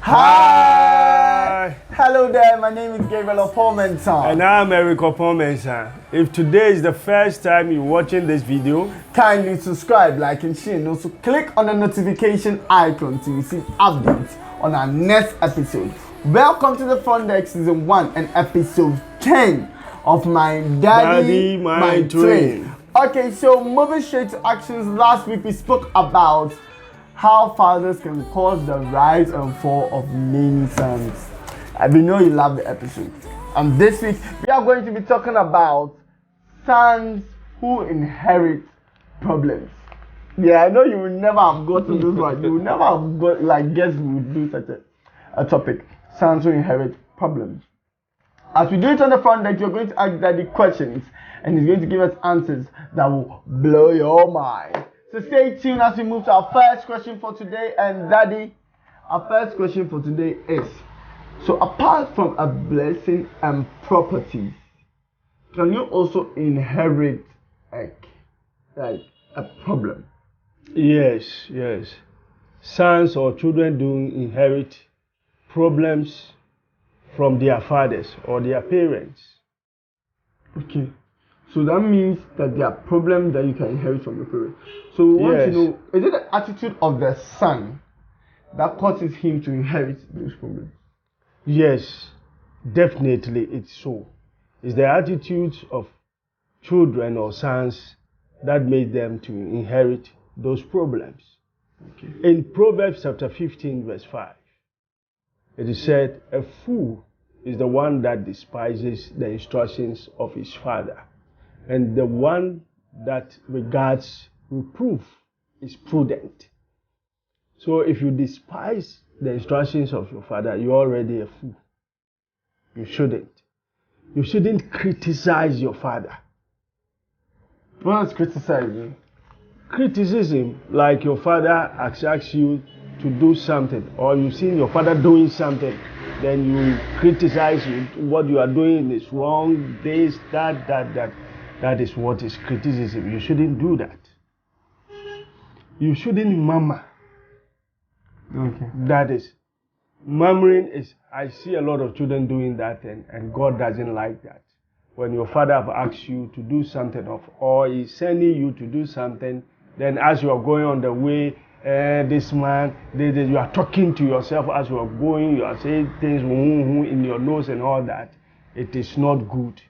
Hi! Hello there, my name is Gabriel Oppong-Mensah. And I'm Eric Oppong-Mensah. If today is the first time you're watching this video, kindly subscribe, like and share, and also click on the notification icon to receive updates on our next episode. Welcome to the Front Desk Season 1 and Episode 10 of My Daddy, My Twin. Okay, so moving straight to actions, last week we spoke about how fathers can cause the rise and fall of many sons. We know you love the episode. And this week we are going to be talking about sons who inherit problems. Yeah, I know you will never have gotten this one. You will never have got guessed we would do such a topic. Sons who inherit problems. As we do it on the front deck, you're going to ask Daddy questions, and he's going to give us answers that will blow your mind. So stay tuned as we move to our first question for today. And Daddy, our first question for today is, so apart from a blessing and properties, can you also inherit like a problem? Yes. Sons or children do inherit problems from their fathers or their parents. Okay. So that means that there are problems that you can inherit from your parents. So we want to know, is it the attitude of the son that causes him to inherit those problems? Yes, definitely it's so. It's the attitudes of children or sons that made them to inherit those problems. Okay. In Proverbs chapter 15 verse 5, it is said, a fool is the one that despises the instructions of his father, and the one that regards reproof is prudent. So if you despise the instructions of your father, you're already a fool. You shouldn't. You shouldn't criticize your father. What is criticizing? Criticism, like your father asks you to do something, or you've seen your father doing something, then you criticize what you are doing is wrong, this, that. That is what is criticism. You shouldn't do that. You shouldn't murmur. Okay. That is, murmuring is, I see a lot of children doing that, and God doesn't like that. When your father have asked you to do something or is sending you to do something, then as you are going on the way, this man, you are talking to yourself as you are going, you are saying things in your nose and all that. It is not good.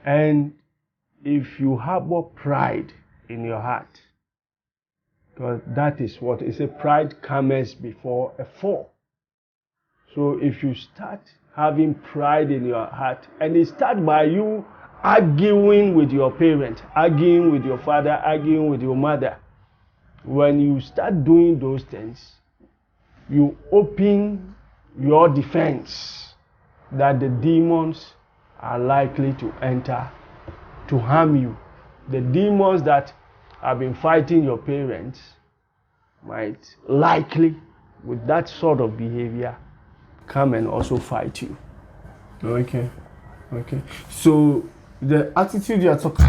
And if you harbor pride in your heart, because that is what is a pride comes before a fall. So if you start having pride in your heart, and it starts by you arguing with your parent, arguing with your father, arguing with your mother, when you start doing those things, you open your defense that the demons are likely to enter to harm you. The demons that have been fighting your parents might likely, with that sort of behavior, come and also fight you. Okay. So the attitude you are talking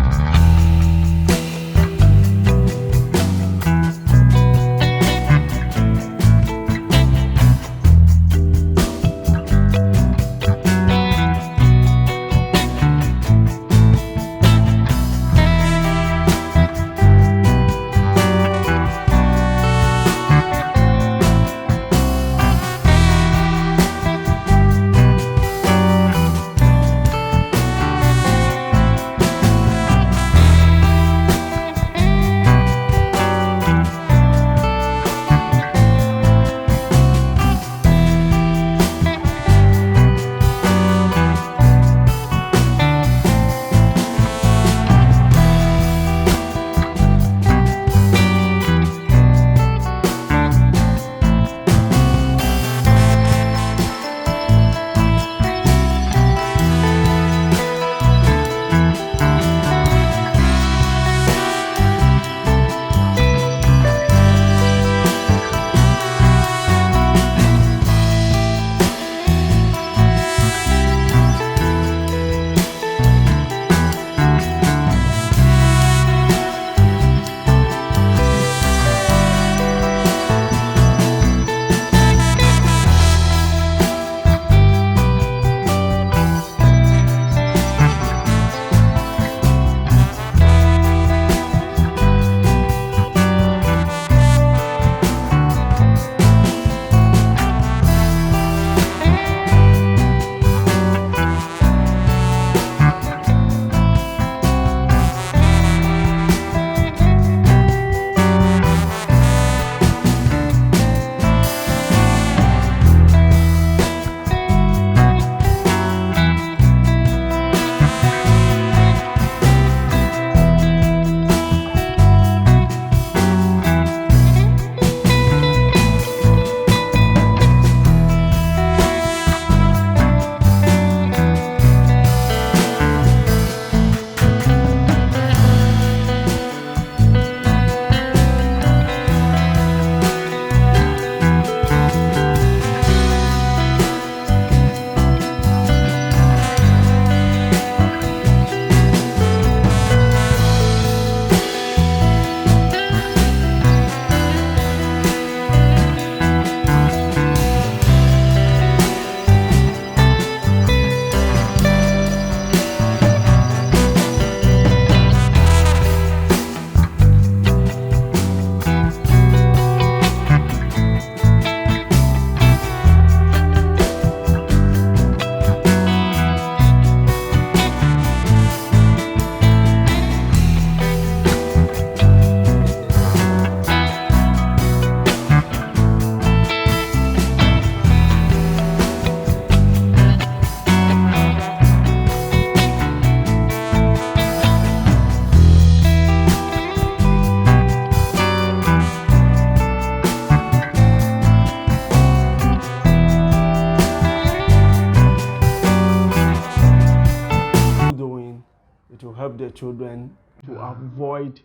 help the children to avoid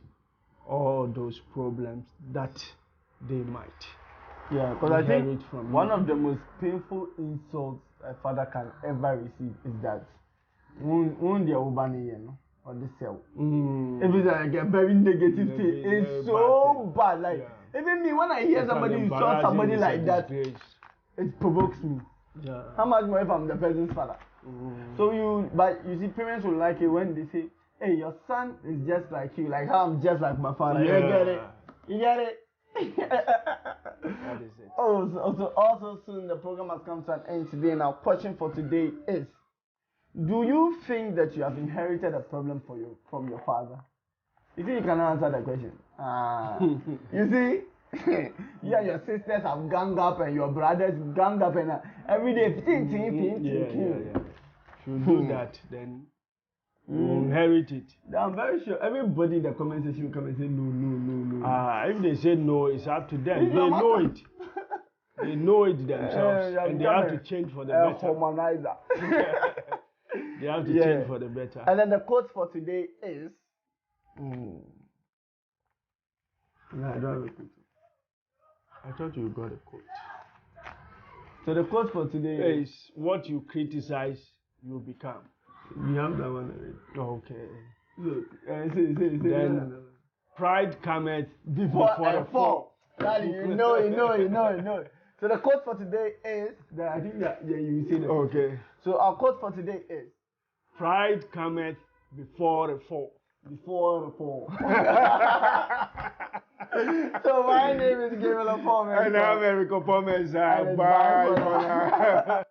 all those problems that they might. Yeah, because I think inherit from one you. of the most painful insults a father can ever receive is that when they are over or the cell. If it's like a very negative thing, it's so bad. Like even me, when I hear somebody insult somebody like that, it provokes me. Yeah. How much more if I'm the person's father? So but you see, parents will like it when they say, "Hey, your son is just like you, like how I'm just like my father." Yeah. You get it? You get it? That is it. Also soon the program has come to an end today, and our question for today is: do you think that you have inherited a problem from your father? You see, you cannot answer the question. You see, you and your sisters have ganged up, and your brothers ganged up, and every day, Yeah. If you do that, then you inherit it. I'm very sure everybody in the comment section will come and say no. If they say no, it's up to them. They know it. They know it themselves, and they have to change for the better. Humanizer. They have to change for the better. And then the quote for today is. No, I don't have a quote. I thought you got a quote. So the quote for today is what you criticize, you become. We have that one already. Okay. Then pride cometh before a fall. Daddy, you know. So the quote for today is that I think that you see it. Okay. So our quote for today is pride cometh before a fall. Before a fall. So my name is Gabriel Oppong-Mensah. And I'm Oppong-Mensah. Bye for now.